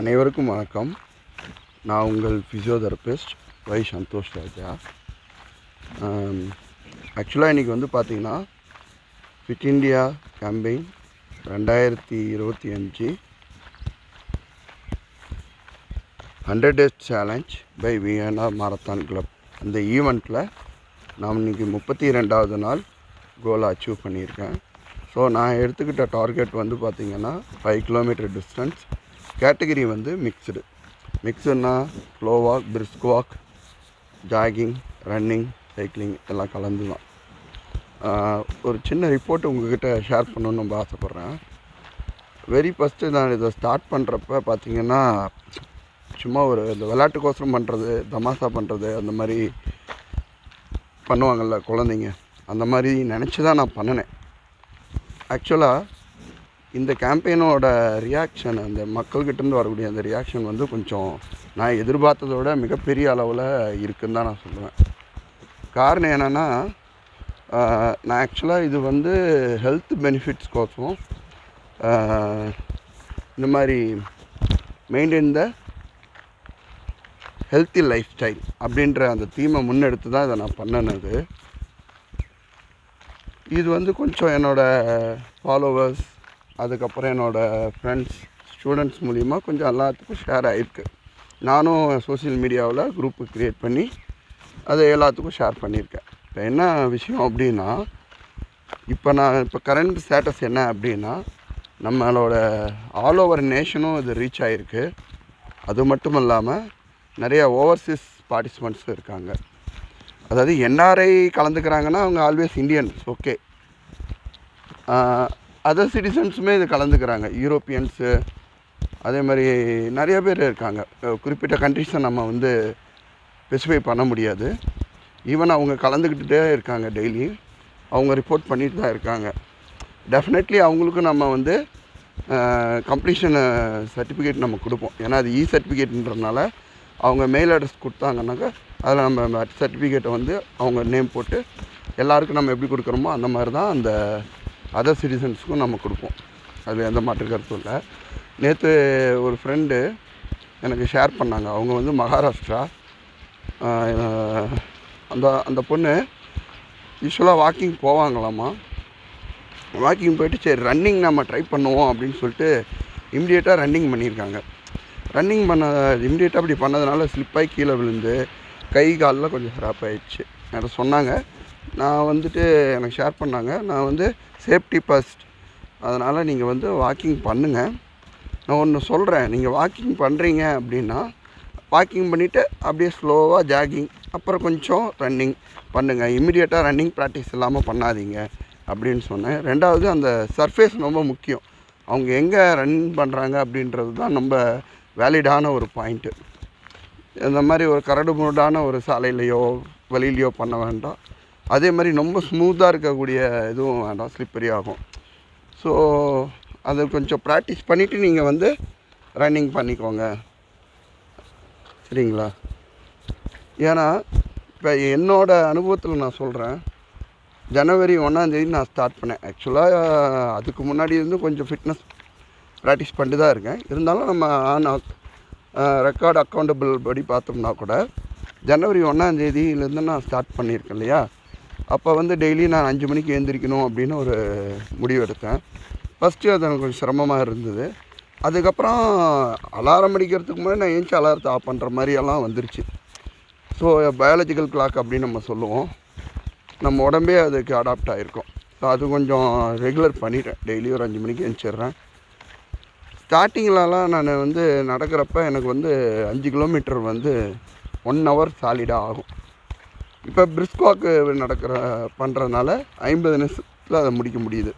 அனைவருக்கும் வணக்கம். நான் உங்கள் ஃபிசியோதெரபிஸ்ட் வை சந்தோஷ் ராஜா. ஆக்சுவலாக இன்றைக்கி வந்து பார்த்திங்கன்னா fit India campaign 2025 100 Days challenge by Vienna marathon club. அந்த ஈவெண்ட்டில் நான் இன்றைக்கி 32வது நாள் கோலை அச்சீவ் பண்ணியிருக்கேன். ஸோ நான் எடுத்துக்கிட்ட டார்கெட் வந்து பார்த்திங்கன்னா 5 கிலோமீட்டர் டிஸ்டன்ஸ். கேட்டகிரி வந்து மிக்ஸுன்னா slow walk, brisk walk, jogging, running, cycling எல்லாம் கலந்து தான். ஒரு சின்ன ரிப்போர்ட் உங்கள்கிட்ட ஷேர் பண்ணணுன்னு ரொம்ப ஆசைப்பட்றேன். வெரி ஃபஸ்ட்டு நான் இதை ஸ்டார்ட் பண்ணுறப்ப பார்த்திங்கன்னா சும்மா ஒரு இந்த விளையாட்டுக்கோசரம் பண்ணுறது, தமாஷா பண்ணுறது, அந்த மாதிரி பண்ணுவாங்கள்ல குழந்தைங்க, அந்த மாதிரி நினச்சி தான் நான் பண்ணினேன். ஆக்சுவலாக இந்த கேம்பெயினோட ரியாக்ஷன், அந்த மக்கள்கிட்டேருந்து வரக்கூடிய அந்த ரியாக்ஷன் வந்து கொஞ்சம் நான் எதிர்பார்த்ததோட மிகப்பெரிய அளவில் இருக்குதுன்னு தான் நான் சொல்லுவேன். காரணம் என்னென்னா, நான் ஆக்சுவலாக இது வந்து ஹெல்த் பெனிஃபிட்ஸ்க்கோசம் இந்த மாதிரி maintain the healthy life style அப்படின்ற அந்த தீமை முன்னெடுத்து தான் இதை நான் பண்ணினது. இது வந்து கொஞ்சம் என்னோடய ஃபாலோவர்ஸ், அதுக்கப்புறம் என்னோடய ஃப்ரெண்ட்ஸ், ஸ்டூடெண்ட்ஸ் மூலிமா கொஞ்சம் எல்லாத்துக்கும் ஷேர் ஆகிருக்கு. நானும் சோசியல் மீடியாவில் குரூப்பு க்ரியேட் பண்ணி அதை எல்லாத்துக்கும் ஷேர் பண்ணியிருக்கேன். இப்போ என்ன விஷயம் அப்படின்னா, இப்போ கரண்ட் ஸ்டேட்டஸ் என்ன அப்படின்னா, நம்மளோட ஆல் ஓவர் நேஷனும் இது ரீச் ஆகிருக்கு. அது மட்டும் இல்லாமல் நிறைய ஓவர்சீஸ் பார்ட்டிசிபெண்ட்ஸும் இருக்காங்க. அதாவது என்ஆர்ஐ கலந்துக்கிறாங்கன்னா அவங்க ஆல்வேஸ் இந்தியன்ஸ், ஓகே. அதர் சிட்டிசன்ஸுமே இது கலந்துக்கிறாங்க, யூரோப்பியன்ஸு, அதே மாதிரி நிறைய பேர் இருக்காங்க. குறிப்பிட்ட கண்ட்ரிஸை நம்ம வந்து ஸ்பெசிஃபை பண்ண முடியாது. ஈவன் அவங்க கலந்துக்கிட்டே இருக்காங்க, டெய்லி அவங்க ரிப்போர்ட் பண்ணிட்டு தான் இருக்காங்க. டெஃபினெட்லி அவங்களுக்கு நம்ம வந்து கம்ப்ளீஷன் சர்டிஃபிகேட் நம்ம கொடுப்போம். ஏன்னா அது சர்டிஃபிகேட்ன்றதுனால அவங்க மெயில் அட்ரஸ் கொடுத்தாங்கன்னாக்கா அதில் நம்ம சர்டிஃபிகேட்டை வந்து அவங்க நேம் போட்டு எல்லாருக்கும் நம்ம எப்படி கொடுக்குறோமோ அந்த மாதிரி தான் அந்த அதர் சிட்டிசன்ஸுக்கும் நம்ம கொடுப்போம். அது எந்த மாற்று கருத்தும் இல்லை. நேற்று ஒரு ஃப்ரெண்டு எனக்கு ஷேர் பண்ணாங்க. அவங்க வந்து மகாராஷ்டிரா. அந்த பொண்ணு யூஸ்வலாக வாக்கிங் போவாங்களாமா. வாக்கிங் போயிட்டு சரி ரன்னிங் நம்ம ட்ரை பண்ணுவோம் அப்படின்னு சொல்லிட்டு இம்மிடியேட்டாக ரன்னிங் பண்ணியிருக்காங்க. ரன்னிங் இம்மிடியேட்டாக அப்படி பண்ணதுனால ஸ்லிப்பாகி கீழே விழுந்து கை காலில் கொஞ்சம் ஹராப் ஆகிடுச்சு. என்கிட்ட சொன்னாங்க. நான் வந்துட்டு எனக்கு ஷேர் பண்ணாங்க. நான் வந்து சேஃப்டி ஃபஸ்ட், அதனால் நீங்கள் வந்து வாக்கிங் பண்ணுங்கள். நான் ஒன்று சொல்கிறேன், நீங்கள் வாக்கிங் பண்ணுறீங்க அப்படின்னா வாக்கிங் பண்ணிவிட்டு அப்படியே ஸ்லோவாக ஜாகிங், அப்புறம் கொஞ்சம் ரன்னிங் பண்ணுங்கள். இம்மிடியேட்டாக ரன்னிங் ப்ராக்டிஸ் இல்லாமல் பண்ணாதீங்க அப்படின்னு சொன்னேன். ரெண்டாவது, அந்த சர்ஃபேஸ் ரொம்ப முக்கியம். அவங்க எங்கே ரன் பண்ணுறாங்க அப்படின்றது தான் ரொம்ப வேலிடான ஒரு பாயிண்ட்டு. இந்த மாதிரி ஒரு கரடு முரடான ஒரு சாலையிலையோ வழியிலையோ பண்ண வேண்டாம். அதே மாதிரி ரொம்ப ஸ்மூத்தாக இருக்கக்கூடிய இதுவும் வேண்டாம், ஸ்லிப்பரி ஆகும். ஸோ அதை கொஞ்சம் ப்ராக்டிஸ் பண்ணிவிட்டு நீங்கள் வந்து ரன்னிங் பண்ணிக்கோங்க, சரிங்களா? ஏன்னா இப்போ என்னோடய அனுபவத்தில் நான் சொல்கிறேன், ஜனவரி 1 நான் ஸ்டார்ட் பண்ணேன். ஆக்சுவலாக அதுக்கு முன்னாடி இருந்து கொஞ்சம் ஃபிட்னஸ் ப்ராக்டிஸ் பண்ணிட்டு தான் இருக்கேன். இருந்தாலும் நம்ம ரெக்கார்டு அக்கௌண்டபிள் படி பார்த்தோம்னா கூட ஜனவரி 1 நான் ஸ்டார்ட் பண்ணியிருக்கேன் இல்லையா? அப்போ வந்து டெய்லி நான் 5 மணிக்கு எழுந்திரிக்கணும் அப்படின்னு ஒரு முடிவு எடுத்தேன். ஃபஸ்ட்டு அது எனக்கு கொஞ்சம் சிரமமாக இருந்தது. அதுக்கப்புறம் அலாரம் அடிக்கிறதுக்கு முன்னாடி நான் ஏஞ்சி அலாரத்தை ஆஃப் பண்ணுற மாதிரியெல்லாம் வந்துருச்சு. ஸோ பயாலஜிக்கல் கிளாக் அப்படின்னு நம்ம சொல்லுவோம். நம்ம உடம்பே அதுக்கு அடாப்ட் ஆகிருக்கும். ஸோ அது கொஞ்சம் ரெகுலர் பண்ணிட்டேன். டெய்லி ஒரு 5 மணிக்கு எழுந்திரிச்சிட்றேன். ஸ்டார்டிங்லலாம் நான் வந்து நடக்கிறப்ப எனக்கு வந்து 5 கிலோமீட்டர் வந்து 1 ஹவர் சாலிடாக ஆகும். இப்போ பிரிஸ்க் வாக்கு பண்ணுறதுனால 50 நிமிஷத்தில் அதை முடிக்க முடியுது.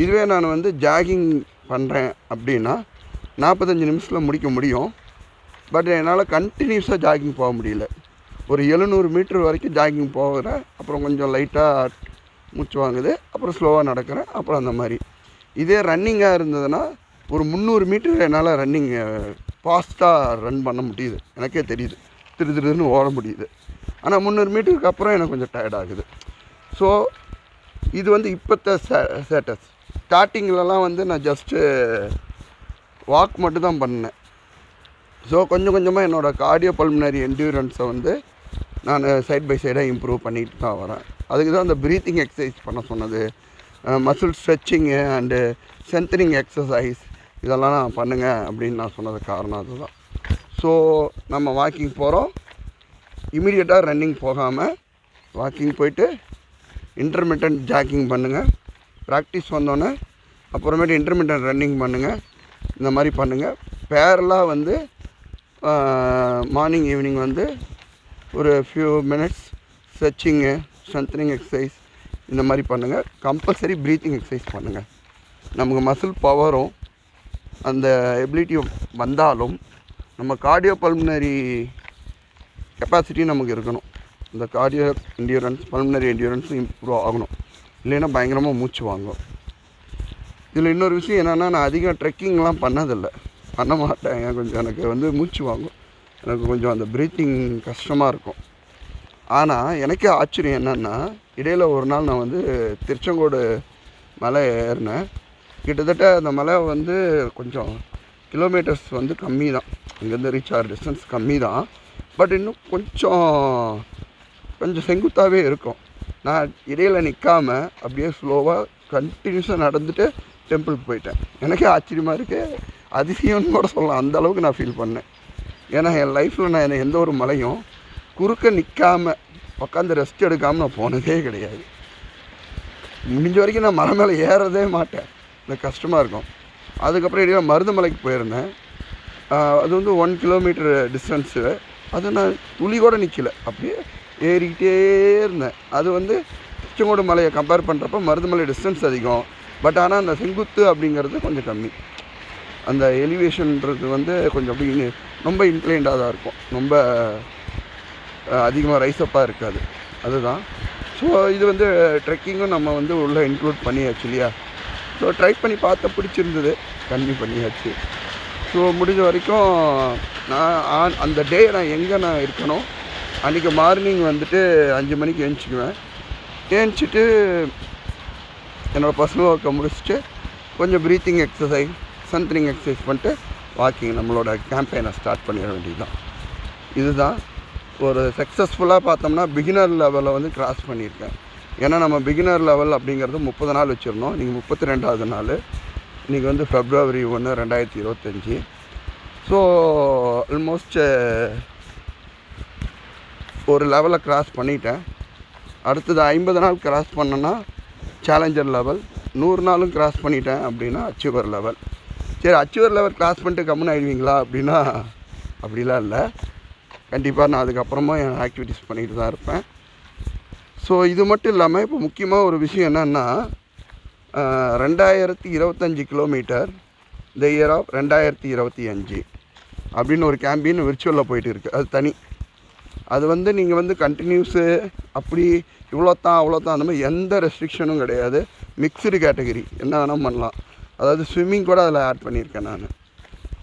இதுவே நான் வந்து ஜாகிங் பண்ணுறேன் அப்படின்னா 45 நிமிஷத்தில் முடிக்க முடியும். பட் என்னால் கண்டினியூஸாக ஜாகிங் போக முடியல. ஒரு 700 மீட்டர் வரைக்கும் ஜாகிங் போகிறேன், அப்புறம் கொஞ்சம் லைட்டாக மூச்சு வாங்குது, அப்புறம் ஸ்லோவாக நடக்கிறேன், அப்புறம் அந்த மாதிரி. இதே ரன்னிங்காக இருந்ததுன்னா ஒரு 300 மீட்டர் என்னால் ரன்னிங் ஃபாஸ்ட்டாக ரன் பண்ண முடியுது. எனக்கே தெரியுது, திருன்னு ஓட முடியுது. ஆனால் 300 மீட்டருக்கு அப்புறம் எனக்கு கொஞ்சம் டயர்ட் ஆகுது. ஸோ இது வந்து இப்போத்த ஸ்டேட்டஸ். ஸ்டார்டிங்லலாம் வந்து நான் ஜஸ்ட்டு வாக் மட்டும் தான் பண்ணேன். ஸோ கொஞ்சம் கொஞ்சமாக என்னோடய கார்டியோ பல்மனரி என்டியூரன்ஸை வந்து நான் சைட் பை சைடாக இம்ப்ரூவ் பண்ணிட்டு தான் வரேன். அதுக்கு தான் அந்த ப்ரீத்திங் எக்ஸசைஸ் பண்ண சொன்னது, மசில் ஸ்ட்ரெச்சிங்கு அண்டு ஸ்ட்ரென்தனிங் எக்ஸசைஸ் இதெல்லாம் நான் பண்ணுங்கள் அப்படின்னு நான் சொன்னது காரணம் அதுதான். ஸோ நம்ம வாக்கிங் போகிறோம், இமீடியட்டாக ரன்னிங் போகாமல் வாக்கிங் போயிட்டு இன்டர்மிட்டன்ட் ஜாக்கிங் பண்ணுங்கள். ப்ராக்டிஸ் வந்தோன்னே அப்புறமேட்டு இன்டர்மிட்டன்ட் ரன்னிங் பண்ணுங்கள். இந்த மாதிரி பண்ணுங்கள். பேரலாக வந்து மார்னிங் ஈவினிங் வந்து ஒரு ஃபியூ மினிட்ஸ் ஸ்ட்ரெச்சிங்கு ஸ்ட்ரென்தனிங் எக்ஸசைஸ் இந்த மாதிரி பண்ணுங்கள். கம்பல்சரி ப்ரீத்திங் எக்ஸசைஸ் பண்ணுங்கள். நமக்கு மசில் பவரும் அந்த எபிலிட்டியும் வந்தாலும் நம்ம கார்டியோ பல்மனரி கெப்பாசிட்டியும் நமக்கு இருக்கணும். இந்த கார்டியோ என்டியூரன்ஸ் பல்மனரி என்டியூரன்ஸும் இம்ப்ரூவ் ஆகணும். இல்லைன்னா பயங்கரமாக மூச்சு வாங்கும். இதில் இன்னொரு விஷயம் என்னென்னா, நான் அதிகம் ட்ரெக்கிங்லாம் பண்ண மாட்டேன். எனக்கு வந்து மூச்சு வாங்கும். எனக்கு கொஞ்சம் அந்த ப்ரீத்திங் கஷ்டமாக இருக்கும். ஆனால் எனக்கே ஆச்சரியம் என்னென்னா, இடையில் ஒரு நாள் நான் வந்து திருச்செங்கோடு மலை ஏறினேன். கிட்டத்தட்ட அந்த மலை வந்து கொஞ்சம் கிலோமீட்டர்ஸ் வந்து கம்மி தான், இங்கேருந்து ரீச் ஆகிற டிஸ்டன்ஸ் கம்மி தான். பட் இன்னும் கொஞ்சம் செங்குத்தாகவே இருக்கும். நான் இடையில் நிற்காமல் அப்படியே ஸ்லோவாக கண்டினியூஸாக நடந்துட்டு டெம்பிளுக்கு போயிட்டேன். எனக்கே ஆச்சரியமாக இருக்குது, அதிசயம்னு கூட சொல்லலாம். அந்தளவுக்கு நான் ஃபீல் பண்ணேன். ஏன்னா என் லைஃப்பில் நான் எந்த ஒரு மலையும் குறுக்க நிற்காமல் உட்காந்து ரெஸ்ட் எடுக்காமல் நான் போனதே கிடையாது. முடிஞ்ச வரைக்கும் நான் மலை மேலே ஏறதே மாட்டேன், எனக்கு கஷ்டமாக இருக்கும். அதுக்கப்புறம் இடையே மருதமலைக்கு போயிருந்தேன். அது வந்து 1 கிலோமீட்டர் டிஸ்டன்ஸு. அது நான் துளி கூட நிற்கலை, அப்படியே ஏறிக்கிட்டே இருந்தேன். அது வந்து திருச்செங்கோடு மலையை கம்பேர் பண்ணுறப்ப மருதமலை டிஸ்டன்ஸ் அதிகம். பட் ஆனால் அந்த செங்குத்து அப்படிங்கிறது கொஞ்சம் கம்மி. அந்த எலிவேஷன்றது வந்து கொஞ்சம் அப்படி ரொம்ப இன்க்ளைண்டாக தான் இருக்கும், ரொம்ப அதிகமாக ரைஸப்பாக இருக்காது. அதுதான். ஸோ இது வந்து ட்ரெக்கிங்கும் நம்ம வந்து உள்ளே இன்க்ளூட் பண்ணியாச்சு இல்லையா. ஸோ ட்ரை பண்ணி பார்த்த பிடிச்சிருந்தது, கன்டினியூ பண்ணியாச்சு. ஸோ முடிஞ்ச வரைக்கும் நான் அந்த டே நான் எங்கே நான் இருக்கணும், அன்றைக்கி மார்னிங் வந்துட்டு 5 மணிக்கு எழுந்திரிக்குவேன். எழுந்திரிச்சிட்டு என்னோடய பர்சனல் ஒர்க்கை முடிச்சுட்டு கொஞ்சம் ப்ரீத்திங் எக்ஸசைஸ் ஸ்ட்ரென்தனிங் எக்ஸசைஸ் பண்ணிட்டு வாக்கிங் நம்மளோட கேம்பெயினை ஸ்டார்ட் பண்ணிட வேண்டியதுதான். இதுதான் ஒரு சக்ஸஸ்ஃபுல்லாக பார்த்தோம்னா பிகினர் லெவலில் வந்து கிராஸ் பண்ணியிருக்கேன். ஏன்னா நம்ம பிகினர் லெவல் அப்படிங்கிறது 30 நாள் வச்சுருந்தோம். இன்றைக்கி 32வது நாள். இன்றைக்கி வந்து February 1, 2025. ஸோ ஆல்மோஸ்ட் ஒரு லெவலை கிராஸ் பண்ணிட்டேன். அடுத்தது 50 நாள் கிராஸ் பண்ணேன்னா சேலஞ்சர் லெவல், 100 நாளும் கிராஸ் பண்ணிட்டேன் அப்படின்னா அச்சீவர் லெவல். சரி, அச்சீவர் லெவல் கிராஸ் பண்ணிட்டு கம்முன்னு ஆகிடுவீங்களா அப்படின்னா அப்படிலாம் இல்லை. கண்டிப்பாக நான் அதுக்கப்புறமா என் ஆக்டிவிட்டீஸ் பண்ணிட்டு தான் இருப்பேன். ஸோ இது மட்டும் இல்லாமல் இப்போ முக்கியமாக ஒரு விஷயம் என்னென்னா, 2025 கிலோமீட்டர் த இயர் ஆஃப் 2025 அப்படின்னு ஒரு கேம்பெயின் விர்ச்சுவலில் போயிட்டு இருக்குது. அது தனி. அது வந்து நீங்கள் வந்து கண்டினியூஸு அப்படி இவ்வளோத்தான் அவ்வளோத்தான் அந்த மாதிரி எந்த ரெஸ்ட்ரிக்ஷனும் கிடையாது. மிக்சடு கேட்டகரி, என்ன வேணால் பண்ணலாம். அதாவது ஸ்விம்மிங் கூட அதில் ஆட் பண்ணியிருக்கேன் நான்.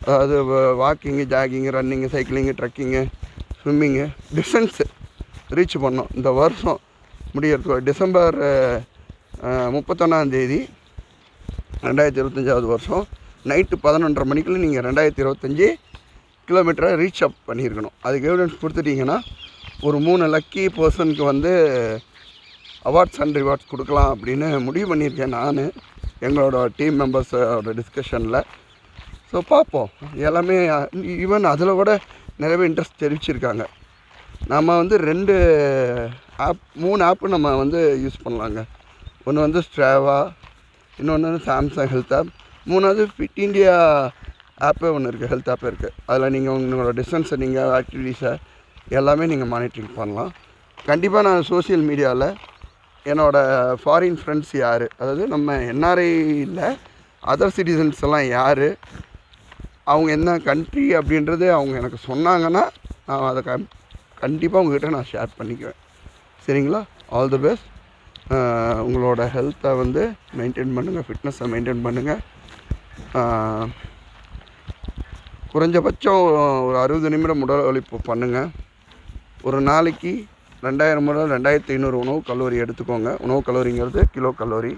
அதாவது walking, jogging, running, cycling, trekking, swimming, distance reach பண்ணோம். இந்த வருஷம் முடியறதுக்கு டிசம்பர் 31 2025 வருஷம் நைட்டு 11:30 மணிக்குள்ளே நீங்கள் 2025 கிலோமீட்டரை ரீச் அப் பண்ணியிருக்கணும். அதுக்கு எவிடன்ஸ் கொடுத்துட்டிங்கன்னா ஒரு 3 லக்கி பர்சனுக்கு வந்து அவார்ட்ஸ் அண்ட் ரிவார்ட்ஸ் கொடுக்கலாம் அப்படின்னு முடிவு பண்ணியிருக்கேன் நான், எங்களோட டீம் மெம்பர்ஸோட டிஸ்கஷனில். ஸோ பார்ப்போம். எல்லாமே ஈவன் அதில் கூட நிறைய இன்ட்ரெஸ்ட் தெரிவிச்சிருக்காங்க. நம்ம வந்து 3 ஆப்பு நம்ம வந்து யூஸ் பண்ணலாங்க. ஒன்று வந்து ஸ்ட்ராவா, இன்னொன்று வந்து சாம்சங் ஹெல்த் ஆப், 3வது ஃபிட் இண்டியா ஆப்பே ஒன்று இருக்குது, ஹெல்த் ஆப்பே இருக்குது. அதில் நீங்கள் உங்களோட டிஸ்டன்ஸை, நீங்கள் ஆக்டிவிட்டீஸை எல்லாமே நீங்கள் மானிட்டரிங் பண்ணலாம். கண்டிப்பாக நான் சோஷியல் மீடியாவில் என்னோடய ஃபாரின் ஃப்ரெண்ட்ஸ் யார், அதாவது நம்ம என்ஆர்ஐ இல்லை அதர் சிட்டிசன்ஸ் எல்லாம் யார், அவங்க என்ன கண்ட்ரி அப்படின்றது அவங்க எனக்கு சொன்னாங்கன்னா நான் அதை கண்டிப்பாக உங்கள்கிட்ட நான் ஷேர் பண்ணிக்குவேன். சரிங்களா? All the best. உங்களோட ஹெல்த்தை வந்து மெயின்டைன் பண்ணுங்கள், ஃபிட்னஸை மெயின்டைன் பண்ணுங்கள். குறைஞ்சபட்சம் ஒரு 60 நிமிடம் உடல் உழைப்பு பண்ணுங்கள். ஒரு நாளைக்கு 2000 முதல் 2500 உணவு கலோரி எடுத்துக்கோங்க. உணவு கலோரிங்கிறது கிலோ கலோரி.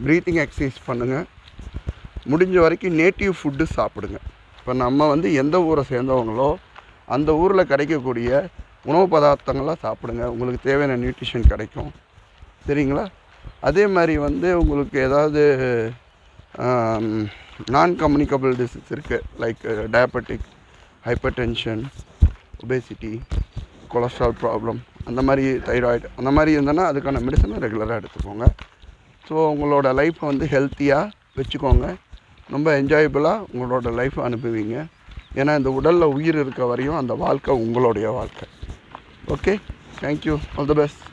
ப்ரீத்திங் எக்ஸசைஸ் பண்ணுங்கள். முடிஞ்ச வரைக்கும் நேட்டிவ் ஃபுட்டு சாப்பிடுங்க. இப்போ நம்ம வந்து எந்த ஊரை சேர்ந்தவங்களோ அந்த ஊரில் கிடைக்கக்கூடிய உணவு பதார்த்தங்கள்லாம் சாப்பிடுங்க, உங்களுக்கு தேவையான நியூட்ரிஷன் கிடைக்கும். சரிங்களா? அதே மாதிரி வந்து உங்களுக்கு ஏதாவது நான் கம்யூனிகபிள் டிசீஸ் இருக்குது, like diabetic, hyper tension, obesity, cholesterol problem, அந்த மாதிரி தைராய்டு, அந்த மாதிரி இருந்தோன்னா அதுக்கான மெடிசனை ரெகுலராக எடுத்துக்கோங்க. ஸோ உங்களோட லைஃப்பை வந்து ஹெல்த்தியாக வச்சுக்கோங்க. ரொம்ப என்ஜாயபுளாக உங்களோட லைஃப்பை அனுப்புவீங்க. ஏன்னா இந்த உடலில் உயிர் இருக்க வரையும் அந்த வாழ்க்கை உங்களுடைய வாழ்க்கை. Okay, thank you, all the best.